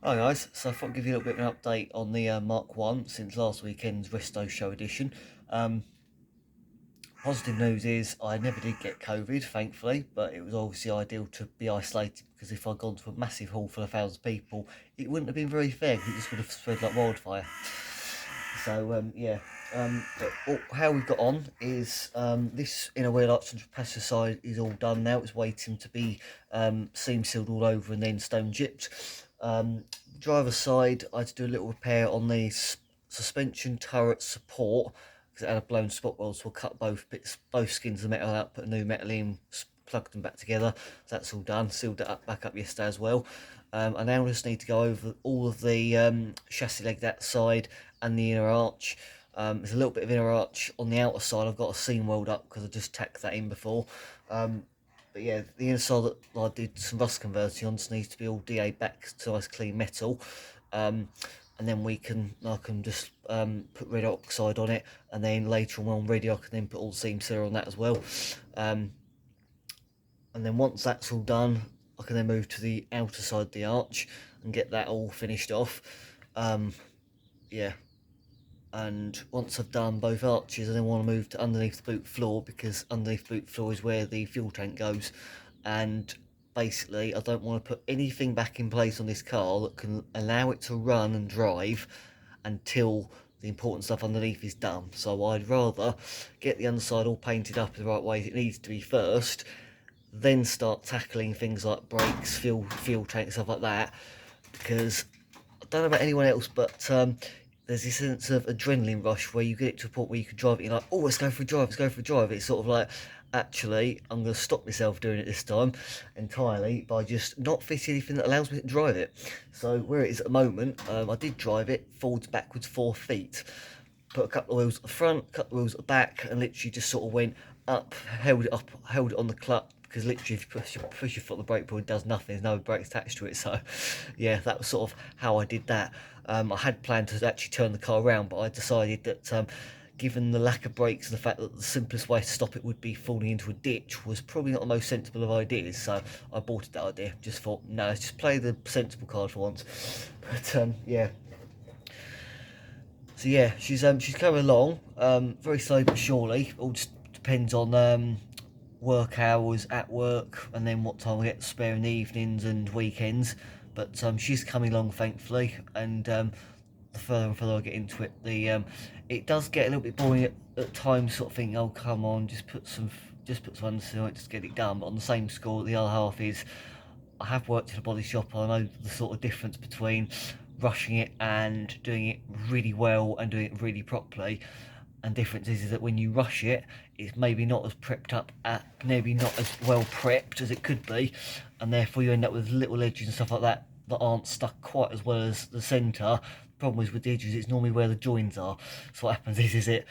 Hi guys, so I thought I'd give you a little bit of an update on the Mark 1 since last weekend's Resto Show edition. Um, Positive news is I never did get COVID, thankfully, but it was obviously ideal to be isolated because if I'd gone to a massive hall full of thousands of people, it wouldn't have been very fair because it just would have spread like wildfire. So how we've got on is this inner wheel arch and passenger side is all done now. It's waiting to be seam sealed all over and then stone gypped. Driver's side, I had to do a little repair on the suspension turret support because it had a blown spot weld, so we'll cut both skins of metal out, put a new metal in, plugged them back together. So that's all done. Sealed it up back up yesterday as well. I now just need to go over all of the chassis leg that side and the inner arch. There's a little bit of inner arch on the outer side. I've got a seam weld up because I just tacked that in before. But yeah, the inside that I did some rust converting on just needs to be all DA back to nice clean metal. And then I can just put red oxide on it, and then later on when I'm ready I can then put all the seam sealer on that as well. And then once that's all done, I can then move to the outer side of the arch and get that all finished off. Yeah, and once I've done both arches, I then want to move to underneath the boot floor because underneath the boot floor is where the fuel tank goes. And basically, I don't want to put anything back in place on this car that can allow it to run and drive until the important stuff underneath is done. So I'd rather get the underside all painted up the right way as it needs to be first, then start tackling things like brakes, fuel tank, stuff like that. Because I don't know about anyone else, but there's this sense of adrenaline rush where you get it to a point where you can drive it. You're like, oh, let's go for a drive, let's go for a drive. It's sort of like, actually, I'm going to stop myself doing it this time entirely by just not fitting anything that allows me to drive it. So where it is at the moment, I did drive it forwards, backwards, 4 feet. Put a couple of wheels at the front, a couple of wheels at the back, and literally just sort of went up, held it on the clutch. Because literally, if you push your foot on the brake pedal, it does nothing. There's no brakes attached to it. So, yeah, that was sort of how I did that. I had planned to actually turn the car around, but I decided that given the lack of brakes and the fact that the simplest way to stop it would be falling into a ditch was probably not the most sensible of ideas. So I aborted that idea. Just thought, no, let's just play the sensible card for once. But yeah. So yeah, she's coming along, very slowly but surely. All just depends on work hours at work, and then what time we get to spare in the evenings and weekends. But she's coming along, thankfully, and the further and further I get into it, the it does get a little bit boring at times. Sort of think, oh come on, just put some underside on it, just get it done. But on the same score, the other half is I have worked in a body shop. I know the sort of difference between rushing it and doing it really well and doing it really properly. And difference is that when you rush it, it's maybe not as prepped up, maybe not as well prepped as it could be, and therefore you end up with little edges and stuff like that that aren't stuck quite as well as the centre. Problem is with the edges, it's normally where the joins are. So what happens is it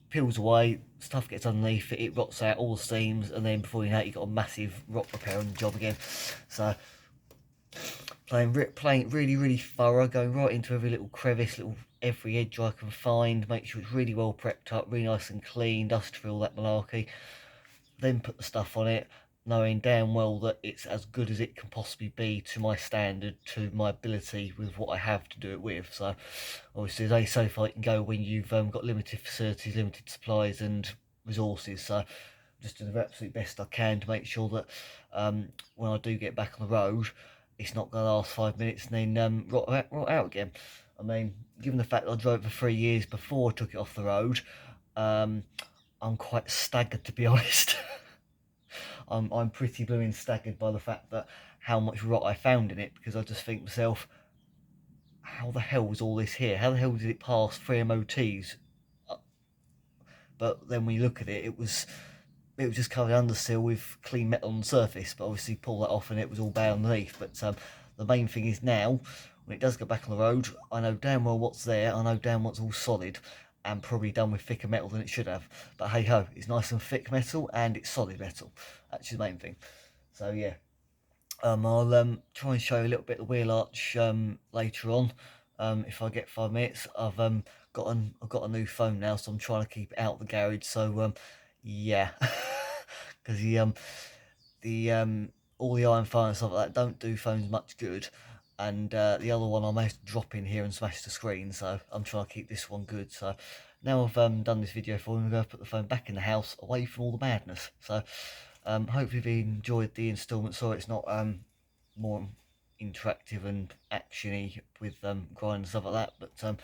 peels away, stuff gets underneath it, it rots out all the seams, and then before you know it, you've got a massive rot repair on the job again. So playing really, really thorough, going right into every little crevice, every edge I can find, make sure it's really well prepped up, really nice and clean, dust free, all that malarkey. Then put the stuff on it, knowing damn well that it's as good as it can possibly be to my standard, to my ability with what I have to do it with. So obviously they so far it can go when you've got limited facilities, limited supplies and resources. So just do the absolute best I can to make sure that when I do get back on the road, it's not going to last 5 minutes and then rot out again. I mean, given the fact that I drove for 3 years before I took it off the road, I'm quite staggered, to be honest. I'm pretty blooming staggered by the fact that how much rot I found in it, because I just think to myself, how the hell was all this here? How the hell did it pass 3 MOTs? But then when you look at it, it was just covered under seal with clean metal on the surface. But obviously pull that off and it was all bare underneath. But the main thing is now, when it does get back on the road, I know damn well what's there. I know damn what's all solid and probably done with thicker metal than it should have. But hey ho, it's nice and thick metal and it's solid metal. That's the main thing. So yeah, I'll try and show you a little bit of the wheel arch later on. If I get 5 minutes, I've got a new phone now, so I'm trying to keep it out of the garage. So yeah, because the all the iron phone and stuff like that don't do phones much good. and the other one I managed to drop in here and smash the screen, so I'm trying to keep this one good. So now I've done this video for you, I'm going to put the phone back in the house, away from all the madness. So hopefully you enjoyed the instalment. Sorry it's not more interactive and actiony with grinding and stuff like that, but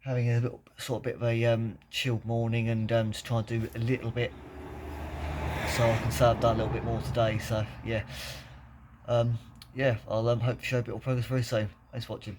having a little sort of bit of a chilled morning, and just trying to do a little bit so I can say I've done a little bit more today. So yeah, yeah, I'll hope to show a bit of progress very soon. Thanks for watching.